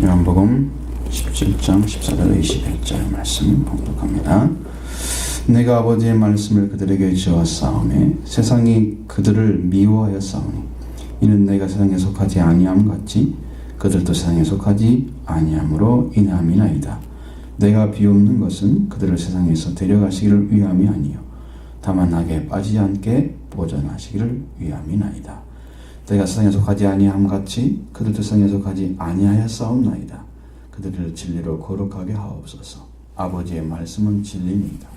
요한복음 17장 14절 21절 말씀 봉독합니다. 내가 아버지의 말씀을 그들에게 주었사오매 세상이 그들을 미워하였사오니 이는 내가 세상에 속하지 아니함 같이 그들도 세상에 속하지 아니함으로 인함이나이다. 내가 비옵는 것은 그들을 세상에서 데려가시기를 위함이 아니요 다만 악에 빠지지 않게 보존하시기를 위함이나이다. 내가 세상에 속하지 아니함 같이 그들도 세상에 속하지 아니하였사옵나이다. 그들을 진리로 거룩하게 하옵소서. 아버지의 말씀은 진리입니다.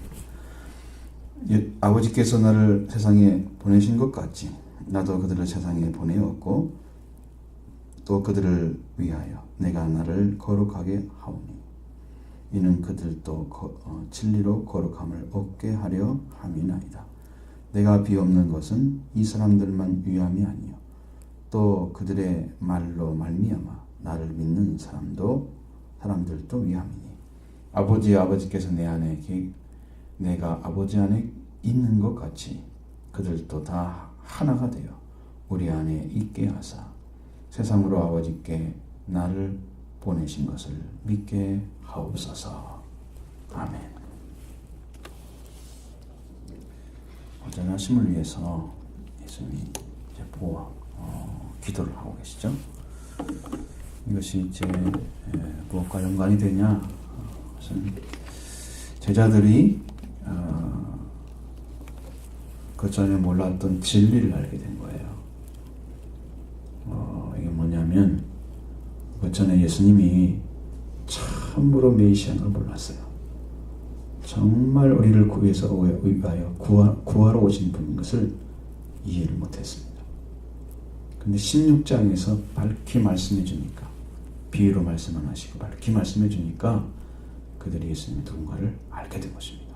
아버지께서 나를 세상에 보내신 것 같이 나도 그들을 세상에 보내었고 또 그들을 위하여 내가 나를 거룩하게 하오니 이는 그들도 진리로 거룩함을 얻게 하려 함이나이다. 내가 비옵는 것은 이 사람들만 위함이 아니요 또 그들의 말로 말미암아 나를 믿는 사람들도 위함이니 아버지께서 내 안에 내가 아버지 안에 있는 것 같이 그들도 다 하나가 되어 우리 안에 있게 하사 세상으로 아버지께 나를 보내신 것을 믿게 하옵소서. 아멘. 온전하심을 위해서 예수님이 이제 기도를 하고 계시죠. 이것이 이제 무엇과 연관이 되냐? 무슨 제자들이 그 전에 몰랐던 진리를 알게 된 거예요. 이게 뭐냐면 그 전에 예수님이 참으로 메시아인 걸 몰랐어요. 정말 우리를 위하여 구하러 오신 분인 것을 이해를 못했습니다. 근데 16장에서 밝히 말씀해 주니까 비유로 말씀 안 하시고 밝히 말씀해 주니까 그들이 예수님의 누군가를 알게 된 것입니다.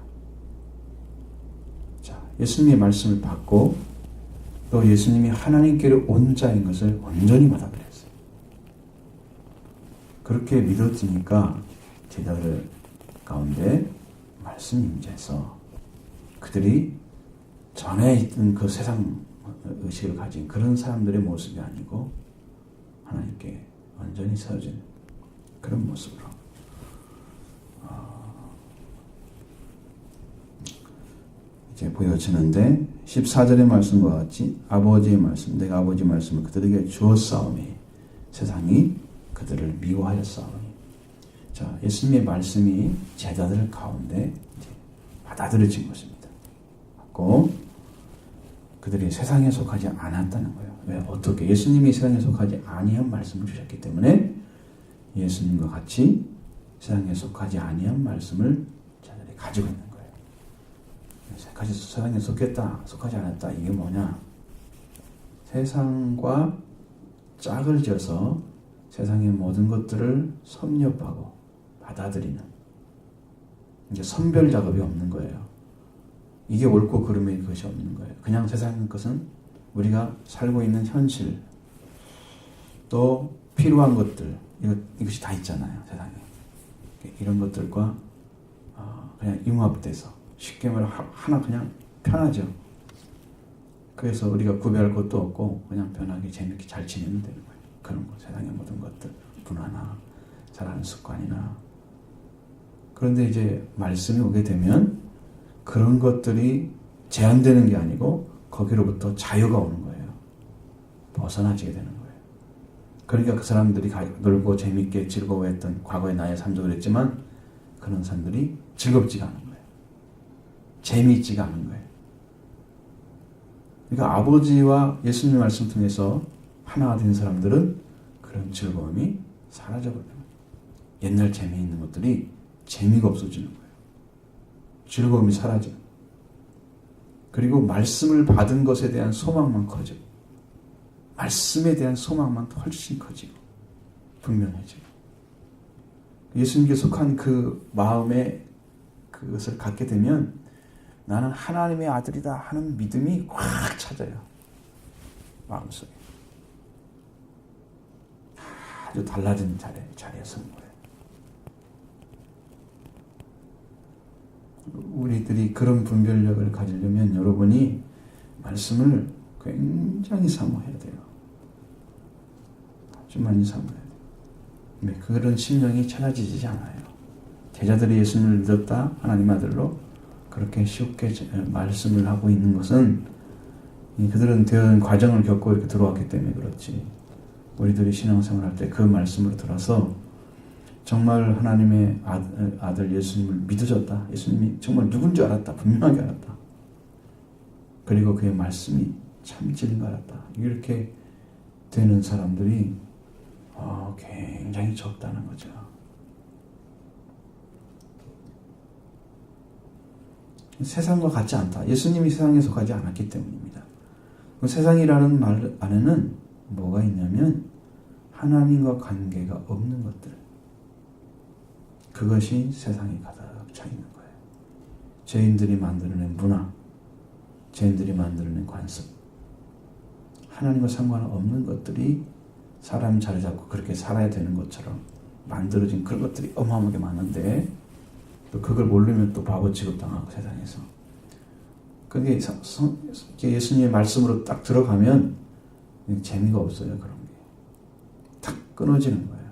자, 예수님의 말씀을 받고 또 예수님이 하나님께로 온 자인 것을 온전히 받아들였어요. 그렇게 믿어지니까 제자들 가운데 말씀이 임재해서 그들이 전에 있던 그 세상 의식을 가진 그런 사람들의 모습이 아니고 하나님께 완전히 세워진 그런 모습으로 이제 보여지는데 14절의 말씀과 같이 아버지의 말씀, 내가 아버지의 말씀을 그들에게 주었사오니 세상이 그들을 미워하였사오니. 자, 예수님의 말씀이 제자들 가운데 이제 받아들여진 것입니다. 받고 그들이 세상에 속하지 않았다는 거예요. 왜? 어떻게? 예수님이 세상에 속하지 아니한 말씀을 주셨기 때문에 예수님과 같이 세상에 속하지 아니한 말씀을 자들이 가지고 있는 거예요. 세상에 속했다, 속하지 않았다. 이게 뭐냐? 세상과 짝을 져서 세상의 모든 것들을 섭렵하고 받아들이는 이제 선별 작업이 없는 거예요. 이게 옳고 그름의 것이 없는 거예요. 그냥 세상의 것은 우리가 살고 있는 현실 또 필요한 것들 이것이 다 있잖아요. 세상에. 이런 것들과 그냥 융합돼서 쉽게 말해 하나 그냥 편하죠. 그래서 우리가 구별할 것도 없고 그냥 편하게 재밌게 잘 지내면 되는 거예요. 그런 거 세상의 모든 것들 문화나 잘하는 습관이나 그런데 이제 말씀이 오게 되면 그런 것들이 제한되는 게 아니고 거기로부터 자유가 오는 거예요. 벗어나지게 되는 거예요. 그러니까 그 사람들이 놀고 재밌게 즐거워했던 과거의 나의 삶도 그랬지만 그런 사람들이 즐겁지가 않은 거예요. 재미있지가 않은 거예요. 그러니까 아버지와 예수님의 말씀 통해서 하나가 된 사람들은 그런 즐거움이 사라져버려요. 옛날 재미있는 것들이 재미가 없어지는 거예요. 즐거움이 사라져요. 그리고 말씀을 받은 것에 대한 소망만 커지고 말씀에 대한 소망만 훨씬 커지고 분명해지고 예수님께 속한 그 마음에 그것을 갖게 되면 나는 하나님의 아들이다 하는 믿음이 꽉 차져요. 마음속에. 아주 달라진 자리에 선 거예요. 우리들이 그런 분별력을 가지려면 여러분이 말씀을 굉장히 사모해야 돼요. 아주 많이 사모해야 돼요. 네, 그런 심령이 찾아지지 않아요. 제자들이 예수님을 믿었다 하나님 아들로 그렇게 쉽게 말씀을 하고 있는 것은 그들은 대한 과정을 겪고 이렇게 들어왔기 때문에 그렇지. 우리들이 신앙생활 할 때 그 말씀을 들어서 정말 하나님의 아들 예수님을 믿어졌다. 예수님이 정말 누군지 알았다. 분명하게 알았다. 그리고 그의 말씀이 참 진리인 것 알았다. 이렇게 되는 사람들이 굉장히 적다는 거죠. 세상과 같지 않다. 예수님이 세상에 속하지 않았기 때문입니다. 그 세상이라는 말 안에는 뭐가 있냐면 하나님과 관계가 없는 것들. 그것이 세상에 가득 차 있는 거예요. 죄인들이 만들어낸 문화, 죄인들이 만들어낸 관습, 하나님과 상관없는 것들이 사람이 자리 잡고 그렇게 살아야 되는 것처럼 만들어진 그런 것들이 어마어마하게 많은데 또 그걸 모르면 또 바보 취급당하고 세상에서. 그게 예수님의 말씀으로 딱 들어가면 재미가 없어요. 그런 게. 탁 끊어지는 거예요.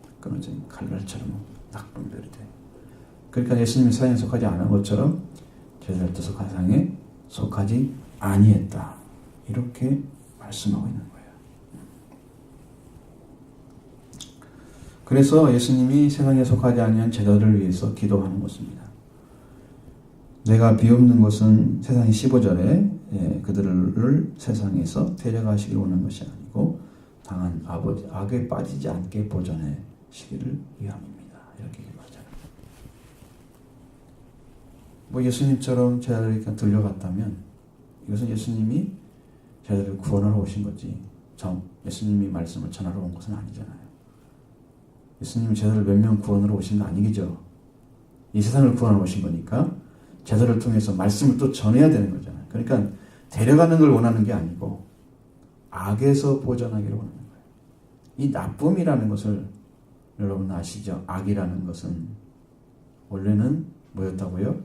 탁 끊어지는 칼날처럼 낙분별이 돼. 그러니까 예수님이 세상에 속하지 않은 것처럼 제자들도 세상에 속하지 아니했다. 이렇게 말씀하고 있는 거예요. 그래서 예수님이 세상에 속하지 아니한 제자들을 위해서 기도하는 것입니다. 내가 비옵는 것은 세상의 15절에 그들을 세상에서 데려가시기 원하는 것이 아니고 당한 아버지 악에 빠지지 않게 보존해 시기를 위함입니다. 이렇게 기도하잖아요. 뭐 예수님처럼 제자들이 그냥 들려갔다면 이것은 예수님이 제자들을 구원하러 오신 거지 예수님이 말씀을 전하러 온 것은 아니잖아요. 예수님이 제자들 몇 명 구원하러 오신 거 아니겠죠. 이 세상을 구원하러 오신 거니까 제자들을 통해서 말씀을 또 전해야 되는 거잖아요. 그러니까 데려가는 걸 원하는 게 아니고 악에서 보존하기를 원하는 거예요. 이 나쁨이라는 것을 여러분 아시죠? 악이라는 것은 원래는 뭐였다고요?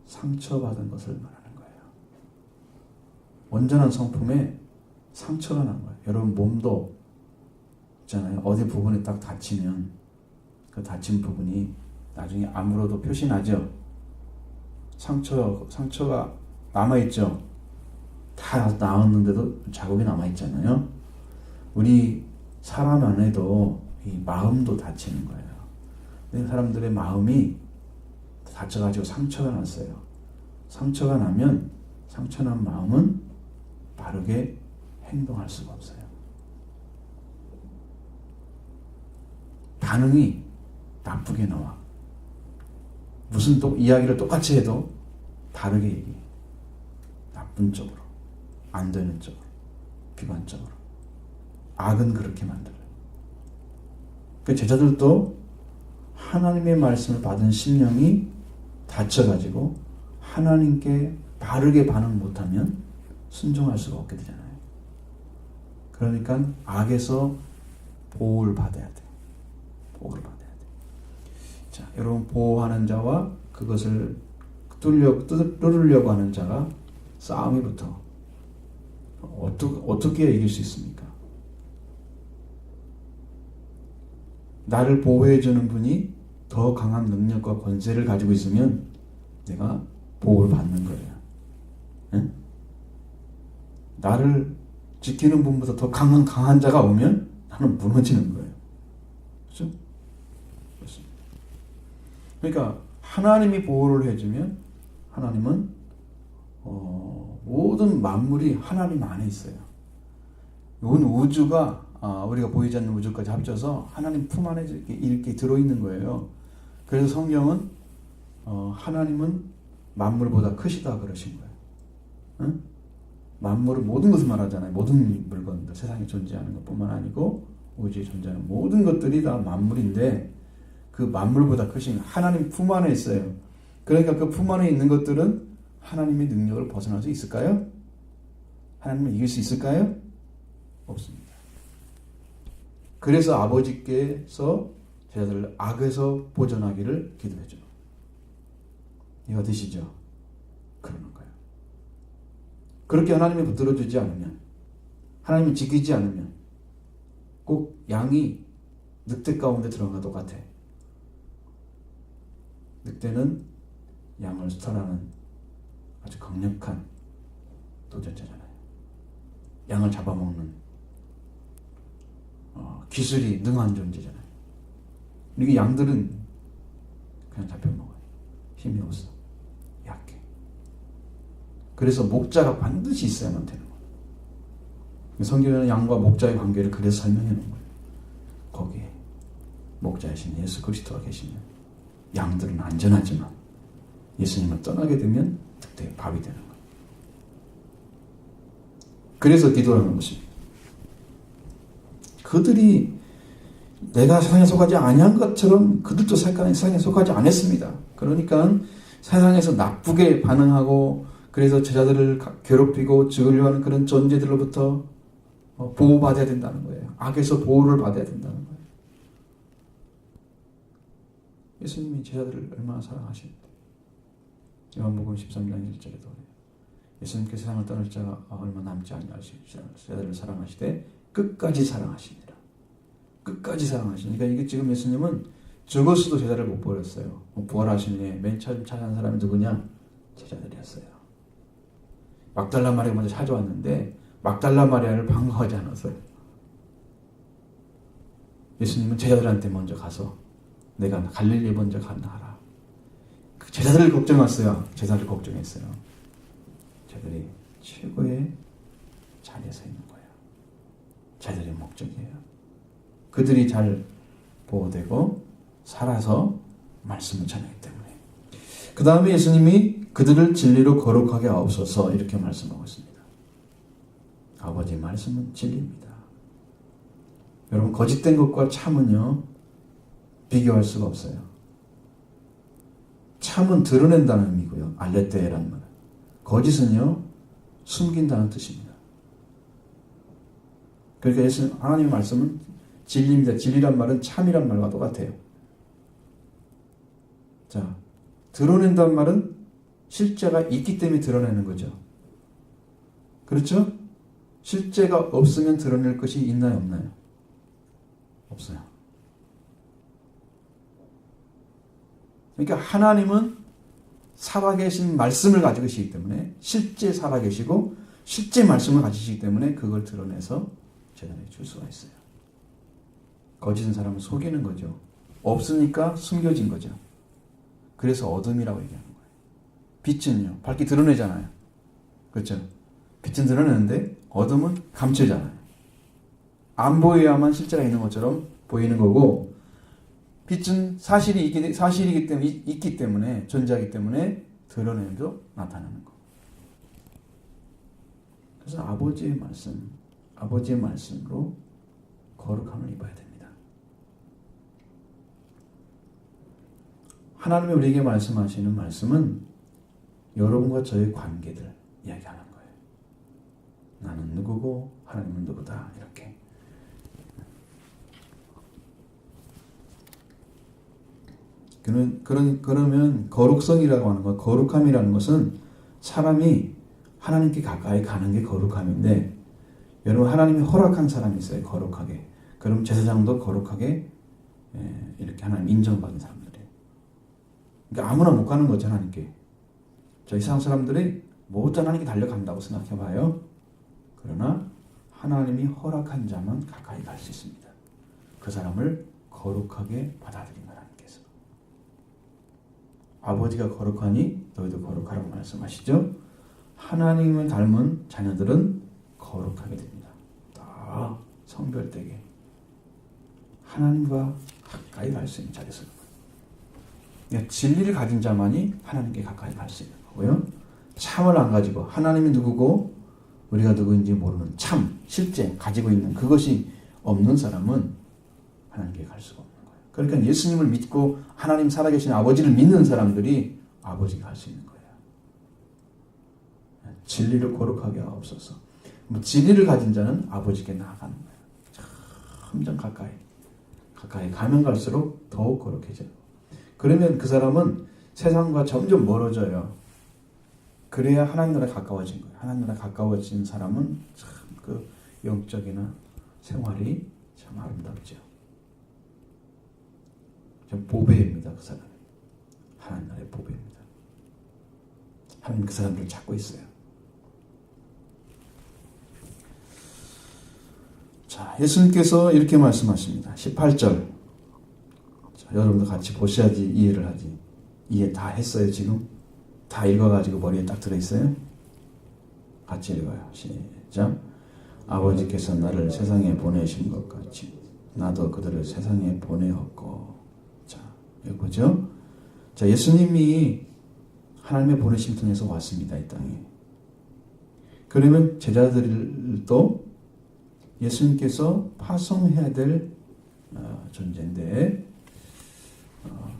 상처받은 것을 말하는 거예요. 온전한 성품에 상처가 난 거예요. 여러분 몸도 있잖아요. 어디 부분에 딱 다치면 그 다친 부분이 나중에 암으로도 표시나죠. 상처가 남아있죠. 다 나았는데도 자국이 남아있잖아요. 우리 사람 안에도 이 마음도 다치는 거예요. 근데 사람들의 마음이 다쳐가지고 상처가 났어요. 상처가 나면 상처난 마음은 바르게 행동할 수가 없어요. 반응이 나쁘게 나와. 무슨 또 이야기를 똑같이 해도 다르게 얘기해. 나쁜 쪽으로, 안 되는 쪽으로, 비관적으로. 악은 그렇게 만들어요. 그 제자들도 하나님의 말씀을 받은 심령이 다쳐가지고 하나님께 바르게 반응 못하면 순종할 수가 없게 되잖아요. 그러니까 악에서 보호를 받아야 돼. 보호를 받아야 돼. 자, 여러분 보호하는 자와 그것을 뚫으려고 하는 자가 싸움이 붙어. 어떻게 이길 수 있습니까? 나를 보호해주는 분이 더 강한 능력과 권세를 가지고 있으면 내가 보호를 받는 거예요. 응? 나를 지키는 분보다 더 강한 자가 오면 나는 무너지는 거예요. 그렇죠? 그렇습니다. 그러니까 하나님이 보호를 해주면 하나님은 모든 만물이 하나님 안에 있어요. 온 우주가 우리가 보이지 않는 우주까지 합쳐서 하나님 품 안에 이렇게 들어있는 거예요. 그래서 성경은 하나님은 만물보다 크시다 그러신 거예요. 응? 만물은 모든 것을 말하잖아요. 모든 물건들, 세상에 존재하는 것뿐만 아니고 우주에 존재하는 모든 것들이 다 만물인데 그 만물보다 크신 하나님 품 안에 있어요. 그러니까 그 품 안에 있는 것들은 하나님의 능력을 벗어날 수 있을까요? 하나님을 이길 수 있을까요? 없습니다. 그래서 아버지께서 제자들을 악에서 보존하기를 기도해줘. 이거 드시죠? 그러는 거예요. 그렇게 하나님이 붙들어주지 않으면, 하나님이 지키지 않으면 꼭 양이 늑대 가운데 들어간 것 똑같아. 늑대는 양을 수탈하는 아주 강력한 도전자잖아요. 양을 잡아먹는 기술이 능한 존재잖아요. 이게 양들은 그냥 잡혀먹어요. 힘이 없어. 약해. 그래서 목자가 반드시 있어야만 되는 거예요. 성경에는 양과 목자의 관계를 그래서 설명해 놓은 거예요. 거기에 목자이신 예수 그리스도가 계시면 양들은 안전하지만 예수님을 떠나게 되면 늑대의 밥이 되는 거예요. 그래서 기도하는 것입니다. 그들이 내가 세상에 속하지 아니한 것처럼 그들도 세상에 속하지 않았습니다. 그러니까 세상에서 나쁘게 반응하고 그래서 제자들을 괴롭히고 죽으려 하는 그런 존재들로부터 보호받아야 된다는 거예요. 악에서 보호를 받아야 된다는 거예요. 예수님이 제자들을 얼마나 사랑하시는데 요한복음 13장 1절에도 예수님께 세상을 떠날 자가 얼마 남지 아니하시고 제자들을 사랑하시되 끝까지 사랑하시니라. 끝까지 사랑하시니까 그러니까 이게 지금 예수님은 죽었어도 제자를 못 버렸어요. 부활하신 후에 맨 처음 찾아간 사람이 누구냐? 제자들이었어요. 막달라 마리아 먼저 찾아왔는데 막달라 마리아를 반가워하지 않았어요. 예수님은 제자들한테 먼저 가서 내가 갈릴리에 먼저 간다. 그 제자들을 걱정했어요. 제자들을 걱정했어요. 제자들이 최고의 자리에 서 있는 거예요. 제자들의 목적이에요. 그들이 잘 보호되고 살아서 말씀을 전하기 때문에. 그 다음에 예수님이 그들을 진리로 거룩하게 하옵소서 이렇게 말씀하고 있습니다. 아버지의 말씀은 진리입니다. 여러분 거짓된 것과 참은요 비교할 수가 없어요. 참은 드러낸다는 의미고요. 알레테라는 말은. 거짓은요 숨긴다는 뜻입니다. 그러니까 예수님 하나님의 말씀은 진리입니다. 진리란 말은 참이란 말과 똑같아요. 자, 드러낸다는 말은 실제가 있기 때문에 드러내는 거죠. 그렇죠? 실제가 없으면 드러낼 것이 있나요, 없나요? 없어요. 그러니까 하나님은 살아계신 말씀을 가지고 계시기 때문에 실제 살아계시고 실제 말씀을 가지시기 때문에 그걸 드러내서 제자들에게 줄 수가 있어요. 거짓은 사람을 속이는 거죠. 없으니까 숨겨진 거죠. 그래서 어둠이라고 얘기하는 거예요. 빛은요, 밝게 드러내잖아요. 그렇죠? 빛은 드러내는데 어둠은 감추잖아요. 안 보여야만 실제가 있는 것처럼 보이는 거고, 빛은 사실이기 때문에, 있기 때문에, 존재하기 때문에 드러내도 나타나는 거. 그래서 아버지의 말씀으로 거룩함을 입어야 됩니다. 하나님이 우리에게 말씀하시는 말씀은 여러분과 저의 관계들 이야기하는 거예요. 나는 누구고 하나님은 누구다 이렇게. 그러면 거룩성이라고 하는 것, 거룩함이라는 것은 사람이 하나님께 가까이 가는 게 거룩함인데, 여러분 하나님이 허락한 사람이 있어요. 거룩하게. 그럼 제사장도 거룩하게 이렇게 하나님 인정받은 사람들이에요. 그러니까 아무나 못 가는 거죠, 하나님께. 저 이상 사람들이 모두 하나님께 달려간다고 생각해봐요. 그러나 하나님이 허락한 자만 가까이 갈 수 있습니다. 그 사람을 거룩하게 받아들인 하나님께서. 아버지가 거룩하니 너희도 거룩하라고 말씀하시죠. 하나님을 닮은 자녀들은 거룩하게 됩니다. 다 성별되게 하나님과 가까이 갈 수 있는 자리에서. 그러니까 진리를 가진 자만이 하나님께 가까이 갈 수 있는 거고요. 참을 안 가지고 하나님이 누구고 우리가 누구인지 모르는 참, 실제 가지고 있는 그것이 없는 사람은 하나님께 갈 수가 없는 거예요. 그러니까 예수님을 믿고 하나님 살아계신 아버지를 믿는 사람들이 아버지가 갈 수 있는 거예요. 진리를 거룩하게 하옵소서. 진리를 가진 자는 아버지께 나아가는 거예요. 점점 가까이 가면 갈수록 더욱 거룩해져요. 그러면 그 사람은 세상과 점점 멀어져요. 그래야 하나님 나라에 가까워진 거예요. 하나님 나라에 가까워진 사람은 참 그 영적이나 생활이 참 아름답죠. 보배입니다. 그 사람. 하나님 나라의 보배입니다. 하나님 그 사람들을 찾고 있어요. 자, 예수님께서 이렇게 말씀하십니다. 18절. 자, 여러분도 같이 보셔야지 이해를 하지. 이해 다 했어요, 지금? 다 읽어가지고 머리에 딱 들어있어요? 같이 읽어요. 시작. 아버지께서 나를 세상에 보내신 것 같이 나도 그들을 세상에 보내었고. 자, 여기 보죠? 자, 예수님이 하나님의 보내심 통해서 왔습니다, 이 땅에. 그러면 제자들도 예수님께서 파송해야 될 존재인데,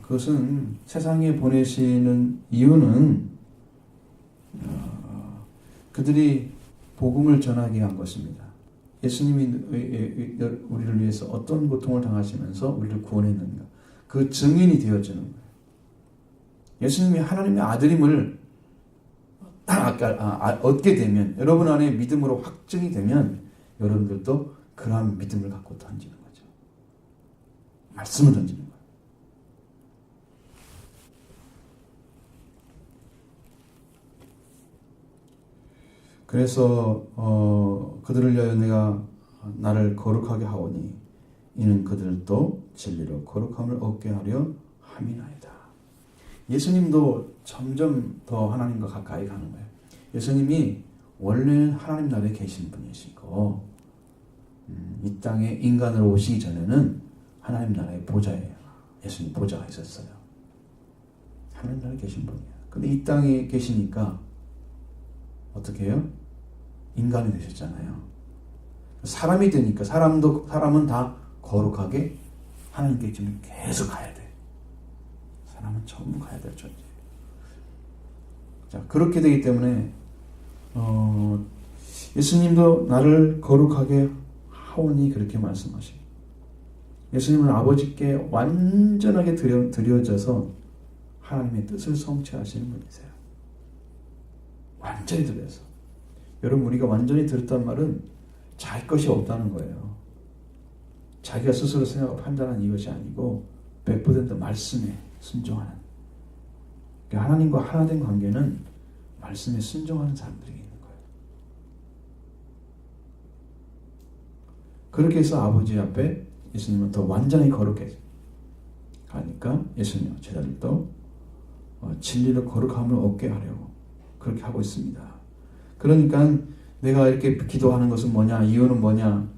그것은 세상에 보내시는 이유는 그들이 복음을 전하게 한 것입니다. 예수님이 우리를 위해서 어떤 고통을 당하시면서 우리를 구원했는가, 그 증인이 되어주는 거예요. 예수님이 하나님의 아들임을 얻게 되면, 여러분 안에 믿음으로 확증이 되면 여러분들도 그러한 믿음을 갖고 던지는 거죠. 말씀을 던지는 거예요. 그래서 그들을 위하여 내가 나를 거룩하게 하오니 이는 그들도 진리로 거룩함을 얻게 하려 함이나이다. 예수님도 점점 더 하나님과 가까이 가는 거예요. 예수님이 원래는 하나님 나라에 계신 분이시고 이 땅에 인간으로 오시기 전에는 하나님 나라의 보좌예요. 예수님 보좌가 있었어요. 하나님 나라에 계신 분이에요. 근데 이 땅에 계시니까 어떻게 해요? 인간이 되셨잖아요. 사람이 되니까 사람은 다 거룩하게 하나님께 지금 계속 가야 돼. 사람은 전부 가야 될 존재예요. 자, 그렇게 되기 때문에 예수님도 나를 거룩하게 하오니 그렇게 말씀하시고, 예수님은 아버지께 완전하게 드려져서 하나님의 뜻을 성취하시는 분이세요. 완전히 드려서. 여러분, 우리가 완전히 들었단 말은 자기 것이 없다는 거예요. 자기가 스스로 생각하고 판단하는 이것이 아니고 100% 말씀에 순종하는. 그러니까 하나님과 하나 된 관계는 말씀에 순종하는 사람들이 있는 거예요. 그렇게 해서 아버지 앞에 예수님은 더 완전히 거룩해 가니까 예수님 제자들도 진리로 거룩함을 얻게 하려고 그렇게 하고 있습니다. 그러니까 내가 이렇게 기도하는 것은 뭐냐, 이유는 뭐냐,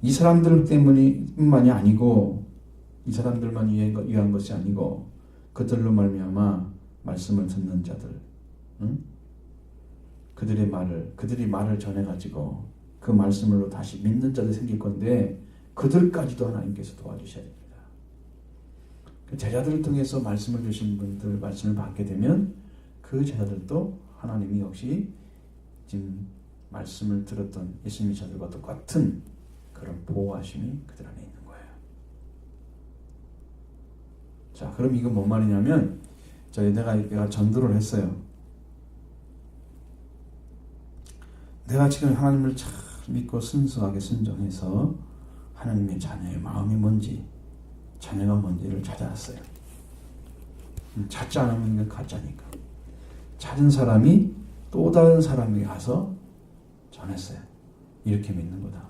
이 사람들 때문만이 아니고, 이 사람들만 위한 것이 아니고 그들로 말미암아 말씀을 듣는 자들, 그들이 말을 전해가지고 그 말씀으로 다시 믿는 자들이 생길 건데, 그들까지도 하나님께서 도와주셔야 됩니다. 제자들을 통해서 말씀을 주신 분들, 말씀을 받게 되면 그 제자들도 하나님이 역시 지금 말씀을 들었던 예수님의 제자들과 똑같은 그런 보호하심이 그들 안에 있는 거예요. 자, 그럼 이건 뭔 말이냐면, 내가 전도를 했어요. 내가 지금 하나님을 잘 믿고 순수하게 순종해서 하나님의 자녀의 마음이 뭔지, 자녀가 뭔지를 찾아왔어요. 찾지 않으면 이건 가짜니까. 찾은 사람이 또 다른 사람에게 가서 전했어요. 이렇게 믿는 거다.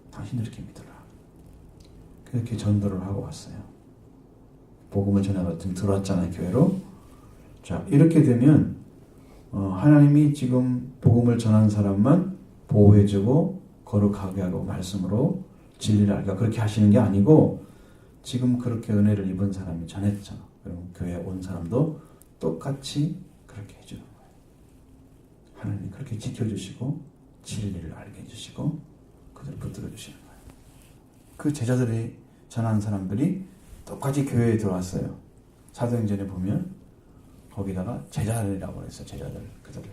당신 이렇게 믿어라. 그렇게 전도를 하고 왔어요. 복음을 전해가 지금 들어왔잖아요, 교회로. 자, 이렇게 되면 하나님이 지금 복음을 전하는 사람만 보호해주고 거룩하게 하고 말씀으로 진리를 알게 그렇게 하시는 게 아니고, 지금 그렇게 은혜를 입은 사람이 전했죠. 그럼 교회에 온 사람도 똑같이 그렇게 해주는 거예요. 하나님이 그렇게 지켜주시고 진리를 알게 해주시고 그들을 붙들어 주시는 거예요. 그 제자들이 전하는 사람들이 똑같이 교회에 들어왔어요. 사도행전에 보면 거기다가 제자들이라고 했어요. 제자들, 그들을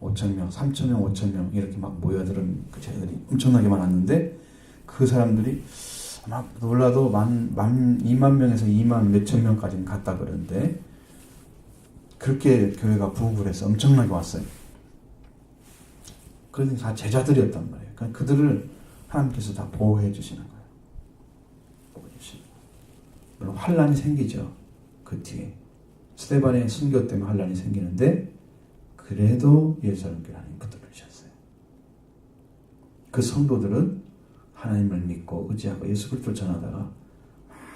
5,000명, 3,000명, 5,000명 이렇게 막 모여들은 그 제자들이 엄청나게 많았는데, 그 사람들이 아마 놀라도 2만 명에서 2만 몇천 명까지는 갔다 그러는데, 그렇게 교회가 부흥을 해서 엄청나게 왔어요. 그러니 다 제자들이었단 말이에요. 그러니까 그들을 하나님께서 다 보호해 주시는 거예요. 보호해 주시는 거예요. 물론 환란이 생기죠. 그 뒤에 스데반의 순교 때문에 환란이 생기는데 그래도 예루살렘 교회 하나님 붙들으셨어요. 그 성도들은 하나님을 믿고 의지하고 예수 그리스도를 전하다가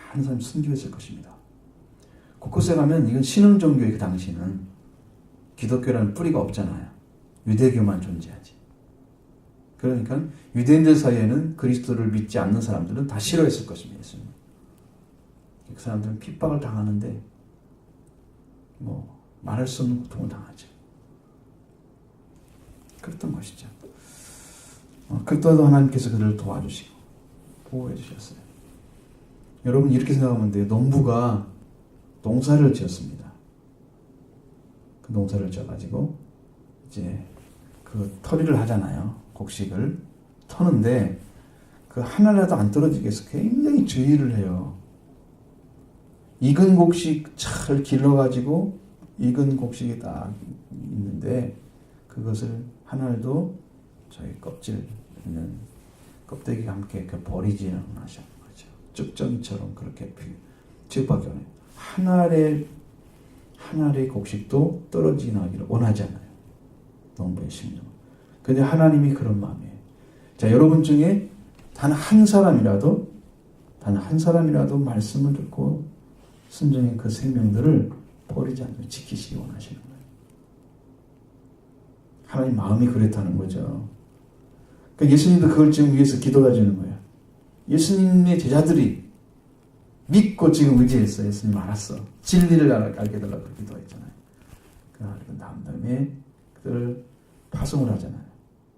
많은 사람이 순교했을 것입니다. 곳곳에 가면 이건 신흥 종교의 그 당시는 기독교라는 뿌리가 없잖아요. 유대교만 존재하지. 그러니까 유대인들 사이에는 그리스도를 믿지 않는 사람들은 다 싫어했을 것입니다. 예수님. 그 사람들은 핍박을 당하는데 말할 수 없는 고통을 당하죠. 그랬던 것이죠. 그때도 하나님께서 그들을 도와주시고 보호해 주셨어요. 여러분 이렇게 생각하면 돼요. 농부가 농사를 지었습니다. 그 농사를 지어가지고 이제 그 터리를 하잖아요. 곡식을 터는데 그 하나라도 안 떨어지게 해서 굉장히 주의를 해요. 익은 곡식 잘 길러가지고 익은 곡식이 딱 있는데 그것을 하나도 저희 껍질 있는 껍데기와 함께 버리지는 않으셨는 거죠. 쭉정이처럼 그렇게 취급하기 원해요. 한 알의 곡식도 떨어지지 나기를 원하지 않아요. 농부의 심령. 근데 하나님이 그런 마음이에요. 자, 여러분 중에 단 한 사람이라도 말씀을 듣고 순종의 그 생명들을 버리지 않고 지키시기 원하시는 거예요. 하나님 마음이 그렇다는 거죠. 그러니까 예수님도 그걸 지금 위해서 기도해 주는 거예요. 예수님의 제자들이 믿고 지금 의지했어. 예수님 알았어. 진리를 알게 달라고 기도했잖아요. 그 다음에 그들을 파송을 하잖아요.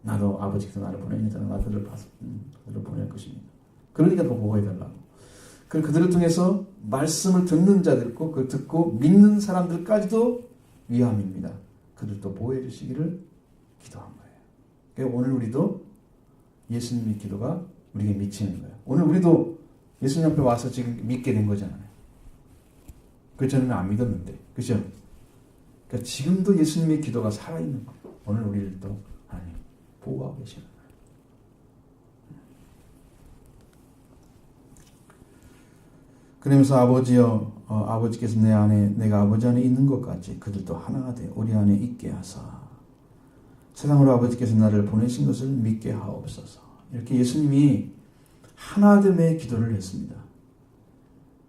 나도 아버지께서 나를 보내니까 나들을 보낼 것입니다. 그러니까 더 보호해달라고. 그들을 통해서 말씀을 듣는 자들 있고 그 듣고 믿는 사람들까지도 위함입니다. 그들도 보호해 주시기를 기도한 거예요. 그러니까 오늘 우리도 예수님의 기도가 우리에게 미치는 거예요. 오늘 우리도 예수님 앞에 와서 지금 믿게 된 거잖아요. 그 전에는 안 믿었는데, 그죠? 그러니까 지금도 예수님의 기도가 살아있는 거예요. 오늘 우리를 또 하나님 보호하고 계시는 거예요. 그러면서 아버지여, 아버지께서 내 안에 내가 아버지 안에 있는 것 같이 그들도 하나가 되어 우리 안에 있게 하사 세상으로 아버지께서 나를 보내신 것을 믿게 하옵소서. 이렇게 예수님이 하나됨의 기도를 했습니다.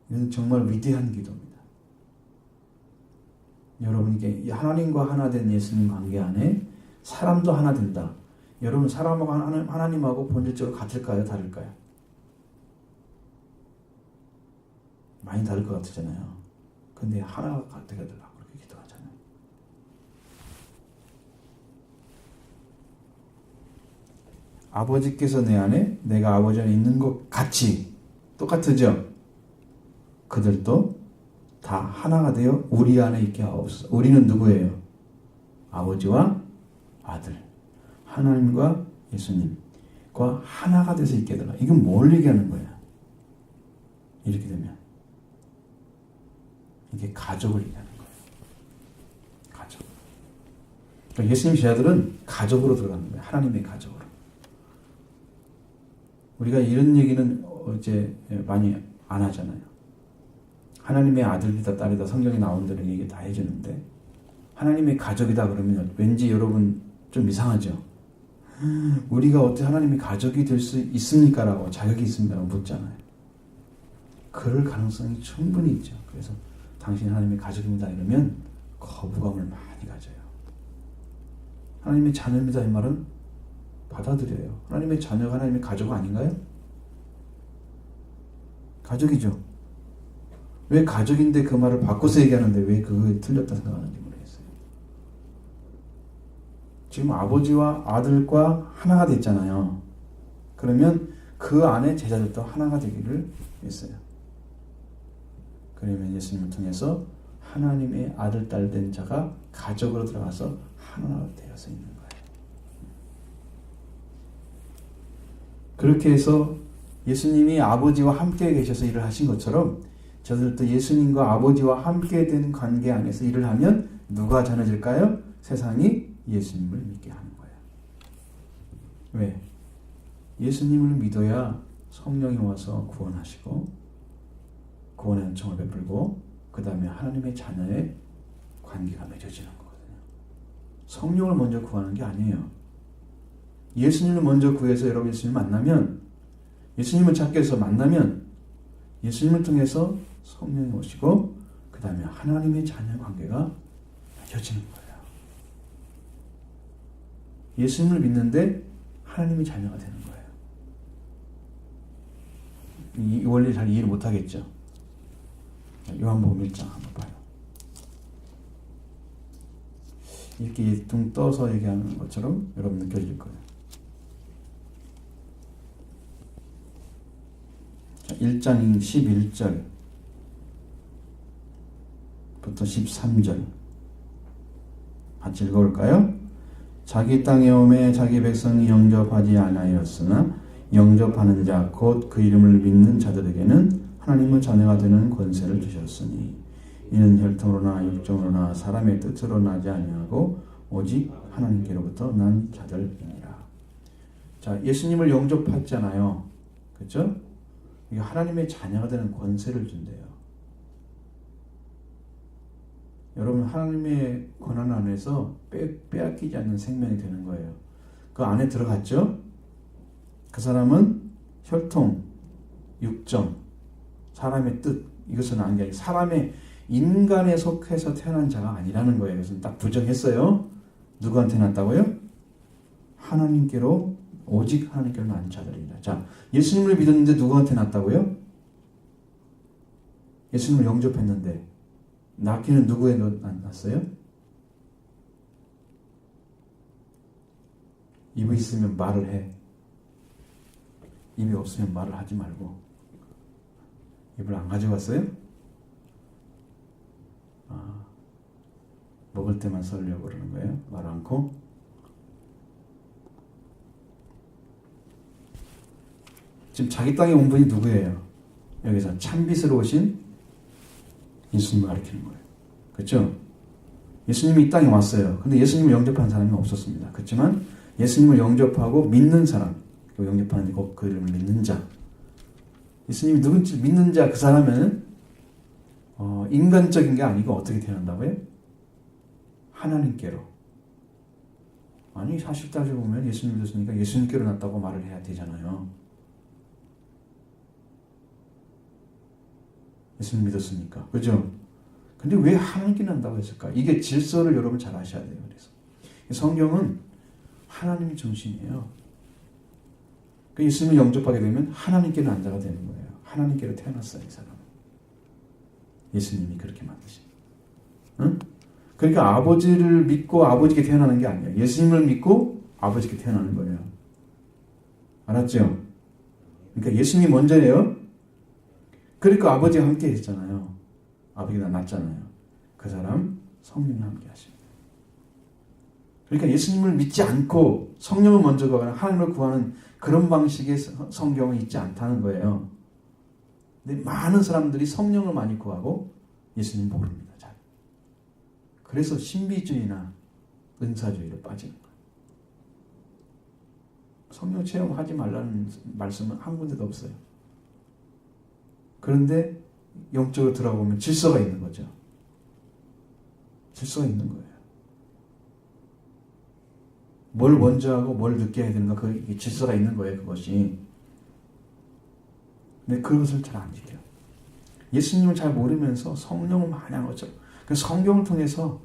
이건 정말 위대한 기도입니다. 여러분에게 하나님과 하나 된 예수님 관계 안에 사람도 하나 된다. 여러분 사람하고 하나님하고 본질적으로 같을까요? 다를까요? 많이 다를 것 같잖아요. 근데 하나가 되게 되려고 그렇게 기도하잖아요. 아버지께서 내 안에 내가 아버지 안에 있는 것 같이 똑같으죠? 그들도 다 하나가 되어 우리 안에 있게 하옵소서. 우리는 누구예요? 아버지와 아들, 하나님과 예수님과 하나가 돼서 있게 되라. 이건 뭘 얘기하는 거야? 이렇게 되면 이게 가족을 얘기하는 거예요. 가족. 그러니까 예수님 제자들은 가족으로 들어가는 거예요. 하나님의 가족으로. 우리가 이런 얘기는 이제 많이 안 하잖아요. 하나님의 아들이다 딸이다 성경에 나온 대로 얘기 다 해주는데 하나님의 가족이다 그러면 왠지 여러분 좀 이상하죠. 우리가 어떻게 하나님의 가족이 될 수 있습니까? 라고 자격이 있습니까? 라고 묻잖아요. 그럴 가능성이 충분히 있죠. 그래서 당신이 하나님의 가족입니다 이러면 거부감을 많이 가져요. 하나님의 자녀입니다 이 말은 받아들여요. 하나님의 자녀가 하나님의 가족 아닌가요? 가족이죠. 왜 가족인데 그 말을 바꿔서 얘기하는데 왜 그거에 틀렸다 생각하는지 모르겠어요. 지금 아버지와 아들과 하나가 됐잖아요. 그러면 그 안에 제자들도 하나가 되기를 했어요. 그러면 예수님을 통해서 하나님의 아들, 딸 된 자가 가족으로 들어가서 하나가 되어서 있는 거예요. 그렇게 해서 예수님이 아버지와 함께 계셔서 일을 하신 것처럼 저들도 예수님과 아버지와 함께 된 관계 안에서 일을 하면 누가 전해질까요? 세상이 예수님을 믿게 하는 거예요. 왜? 예수님을 믿어야 성령이 와서 구원하시고 구원의 은총을 베풀고 그 다음에 하나님의 자녀의 관계가 맺어지는 거거든요. 성령을 먼저 구하는 게 아니에요. 예수님을 먼저 구해서 여러분 예수님 만나면, 예수님을 찾기 위해서 만나면 예수님을 통해서 성령이 오시고 그 다음에 하나님의 자녀 관계가 맺어지는 거예요. 예수님을 믿는데 하나님의 자녀가 되는 거예요. 이 원리 잘 이해를 못하겠죠? 요한복음 1장 한번 봐요. 이렇게 둥 떠서 얘기하는 것처럼 여러분 느껴질 거예요. 1장 11절부터 13절 같이 읽어볼까요? 자기 땅에 오매 자기 백성이 영접하지 아니하였으나 영접하는 자 곧 그 이름을 믿는 자들에게는 하나님의 자녀가 되는 권세를 주셨으니 이는 혈통으로나 육정으로나 사람의 뜻으로 나지 아니하고 오직 하나님께로부터 난 자들이니라. 자, 예수님을 영접했잖아요. 그렇죠? 이게 하나님의 자녀가 되는 권세를 준대요. 여러분 하나님의 권한 안에서 빼앗기지 않는 생명이 되는 거예요. 그 안에 들어갔죠? 그 사람은 혈통, 육정, 사람의 뜻, 이것은 아닌 게 아니라 사람의 인간에 속해서 태어난 자가 아니라는 거예요. 그래서 딱 부정했어요. 누구한테 났다고요? 하나님께로, 오직 하나님께로 난 자들이다. 자, 예수님을 믿었는데 누구한테 났다고요? 예수님을 영접했는데 낳기는 누구에 났어요? 입이 있으면 말을 해. 입이 없으면 말을 하지 말고. 입을 안 가져갔어요? 먹을 때만 썰려고 그러는 거예요? 말 않고? 지금 자기 땅에 온 분이 누구예요? 여기서 참빛으로 오신 예수님을 가리키는 거예요. 그렇죠? 예수님이 이 땅에 왔어요. 근데 예수님을 영접한 사람이 없었습니다. 그렇지만 예수님을 영접하고 믿는 사람, 영접하는 그 이름을 믿는 자, 예수님이 누군지 믿는 자, 그 사람은 인간적인 게 아니고 어떻게 태어난다고요? 하나님께로. 아니 사실 따지고 보면 예수님 믿었으니까 예수님께로 났다고 말을 해야 되잖아요. 예수님 믿었으니까. 그죠? 근데 왜 하나님께 난다고 했을까? 이게 질서를 여러분 잘 아셔야 돼요. 그래서 성경은 하나님이 중심이에요. 그 예수님을 영접하게 되면 하나님께 난 자가 되는 거예요. 하나님께로 태어났어요, 이 사람은. 예수님이 그렇게 만드신. 응? 그러니까 아버지를 믿고 아버지께 태어나는 게 아니에요. 예수님을 믿고 아버지께 태어나는 거예요. 알았죠? 그러니까 예수님이 먼저예요. 그러니까 아버지가 함께 했잖아요. 아버지가 낳았잖아요. 그 사람 성령이 함께 하십니다. 그러니까 예수님을 믿지 않고 성령을 먼저 구하거나 하나님을 구하는 그런 방식의 성경은 있지 않다는 거예요. 근데 많은 사람들이 성령을 많이 구하고 예수님 모릅니다. 잘. 그래서 신비주의나 은사주의로 빠지는 거예요. 성령 체험하지 말라는 말씀은 한 군데도 없어요. 그런데 영적으로 들어보면 질서가 있는 거죠. 질서가 있는 거예요. 뭘 먼저 하고 뭘 늦게 해야 되는가, 그 질서가 있는 거예요, 그것이. 근데 그것을 잘 안 지켜요. 예수님을 잘 모르면서 성령을 많이 한 거죠. 그 성경을 통해서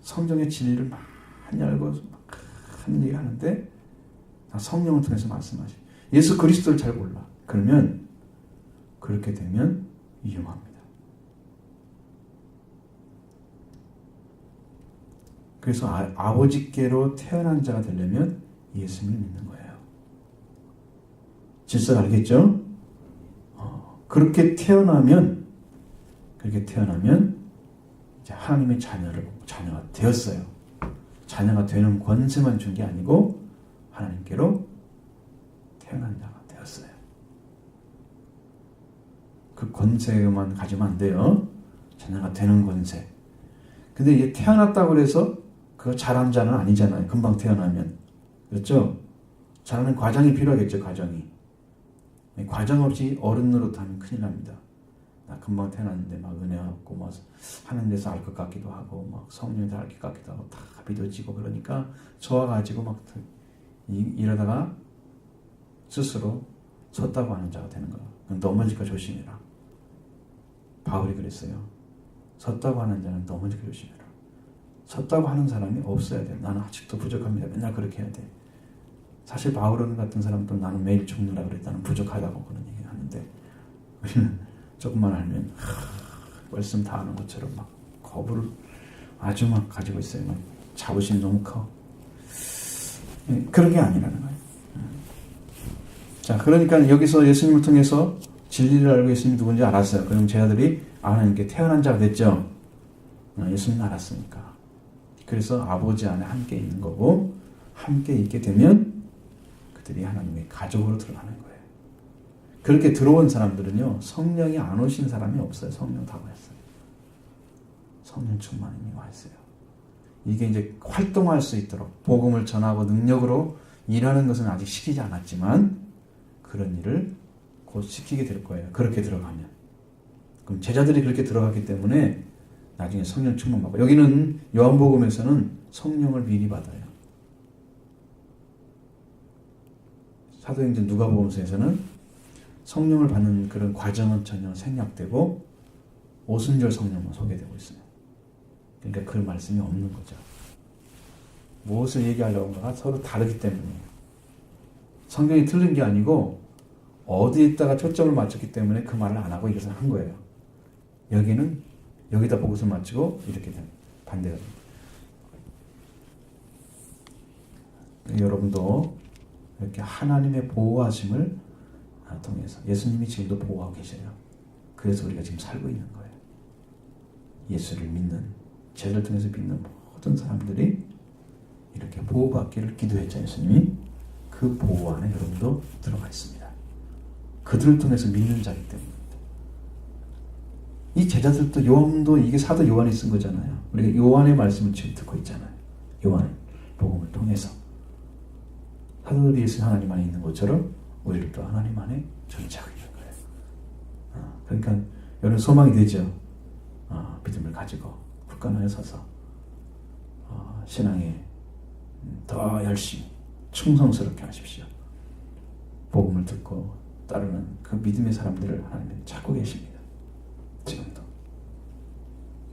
성경의 진리를 많이 알고 큰 얘기 하는데 성령을 통해서 말씀하셔요. 예수 그리스도를 잘 몰라. 그러면 그렇게 되면 위험합니다. 그래서 아버지께로 태어난 자가 되려면 예수님을 믿는 거예요. 질서 알겠죠? 그렇게 태어나면 이제 하나님의 자녀가 되었어요. 자녀가 되는 권세만 준 게 아니고 하나님께로 태어난 자가 되었어요. 그 권세만 가지면 안 돼요. 자녀가 되는 권세. 근데 이게 태어났다고 해서 그거 잘한 자는 아니잖아요. 금방 태어나면. 그렇죠? 자라는 과정이 필요하겠죠. 과정이. 과정 없이 어른으로 하면 큰일 납니다. 나 금방 태어났는데 막 은혜 얻고 막 하는 데서 알 것 같기도 하고 막 성령이 알 것 같기도 하고 다 믿어지고 그러니까 좋아가지고 막 이러다가 스스로 섰다고 하는 자가 되는 거야. 넘어질까 조심해라. 바울이 그랬어요. 섰다고 하는 자는 넘어질까 조심해라. 섰다고 하는 사람이 없어야 돼. 나는 아직도 부족합니다. 맨날 그렇게 해야 돼. 사실 바울 같은 사람도 나는 매일 죽느라 그래. 나는 부족하다고 그런 얘기를 하는데 우리는 조금만 알면 말씀 다 아는 것처럼 막 거부를 아주 막 가지고 있어요. 막 자부심이 너무 커. 그런 게 아니라는 거예요. 자, 그러니까 여기서 예수님을 통해서 진리를 알고 예수님이 누군지 알았어요. 그럼 제자들이 하나님께 태어난 자가 됐죠. 예수님을 알았으니까. 그래서 아버지 안에 함께 있는 거고 함께 있게 되면 그들이 하나님의 가족으로 들어가는 거예요. 그렇게 들어온 사람들은요. 성령이 안 오신 사람이 없어요. 성령 다 왔어요. 성령 충만이 와 있어요. 이게 이제 활동할 수 있도록 복음을 전하고 능력으로 일하는 것은 아직 시키지 않았지만 그런 일을 곧 시키게 될 거예요. 그렇게 들어가면. 그럼 제자들이 그렇게 들어갔기 때문에 나중에 성령 충만 받고 여기는 요한복음에서는 성령을 미리 받아요. 사도행전 누가복음서에서는 성령을 받는 그런 과정은 전혀 생략되고 오순절 성령만 소개되고 있어요. 그러니까 그 말씀이 없는 거죠. 무엇을 얘기하려고 하는가 서로 다르기 때문이에요. 성경이 틀린 게 아니고 어디에다가 초점을 맞췄기 때문에 그 말을 안 하고 이것을 한 거예요. 여기는 여기다 보고서 맞추고 이렇게 반대가 됩니다. 여러분도 이렇게 하나님의 보호하심을 통해서 예수님이 지금도 보호하고 계셔요. 그래서 우리가 지금 살고 있는 거예요. 예수를 믿는 죄를 통해서 믿는 모든 사람들이 이렇게 보호받기를 기도했죠. 예수님이 그 보호 안에 여러분도 들어가 있습니다. 그들을 통해서 믿는 자이기 때문입니다. 이 제자들도 요한도 이게 사도 요한이 쓴 거잖아요. 우리가 요한의 말씀을 지금 듣고 있잖아요. 요한 복음을 통해서 사도들이 예수 하나님 안에 있는 것처럼 우리를 또 하나님 안에 존재하고 있는 거예요. 그러니까 여러분 소망이 되죠. 믿음을 가지고 굳건하게 서서 신앙에 더 열심히 충성스럽게 하십시오. 복음을 듣고 따르는 그 믿음의 사람들을 하나님이 찾고 계십니다. 지금도.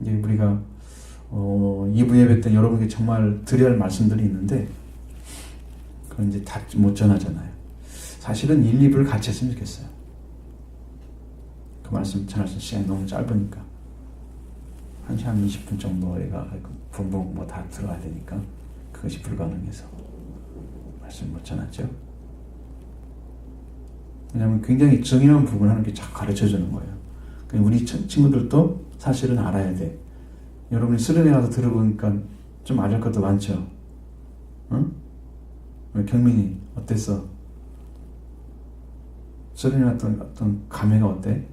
이제 우리가 2부 예배 때 여러분에게 정말 드려야 할 말씀들이 있는데 그건 이제 다 못 전하잖아요. 사실은 1, 2부를 같이 했으면 좋겠어요. 그 말씀 전할 수 있는 시간이 너무 짧으니까 1시간 20분 정도가 분봉 뭐 다 들어가야 되니까 그것이 불가능해서 말씀 못 전하죠. 왜냐하면 굉장히 정의한 부분을 하나님께 자꾸 가르쳐주는 거예요. 우리 친구들도 사실은 알아야 돼. 여러분이 수련회 가서 들어보니까 좀 알을 것도 많죠. 응? 경민이 어땠어? 수련회 갔던 어떤 감회가 어때?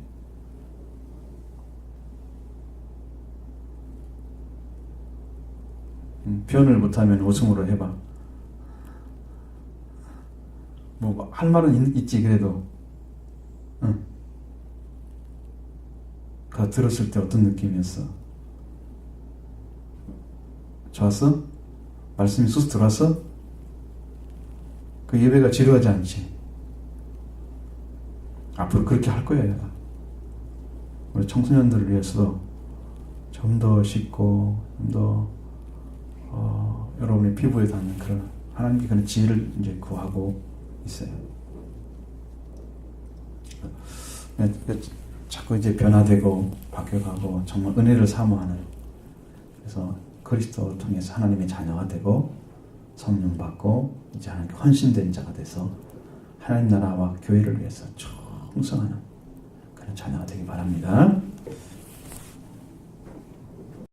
표현을 못하면 웃음으로 해봐. 뭐 할 말은 있지 그래도. 응. 그거 들었을 때 어떤 느낌이었어? 좋았어? 말씀이 쑥 들어왔어? 그 예배가 지루하지 않지? 앞으로 그렇게 할 거야 내가. 우리 청소년들을 위해서도 좀 더 쉽고 좀 더 여러분의 피부에 닿는 그런 하나님께 그런 지혜를 이제 구하고 있어요. 자꾸 이제 변화되고 바뀌어가고 정말 은혜를 사모하는, 그래서 그리스도를 통해서 하나님의 자녀가 되고 성령 받고 이제 하나님께 헌신된 자가 돼서 하나님 나라와 교회를 위해서 충성하는 그런 자녀가 되기 바랍니다.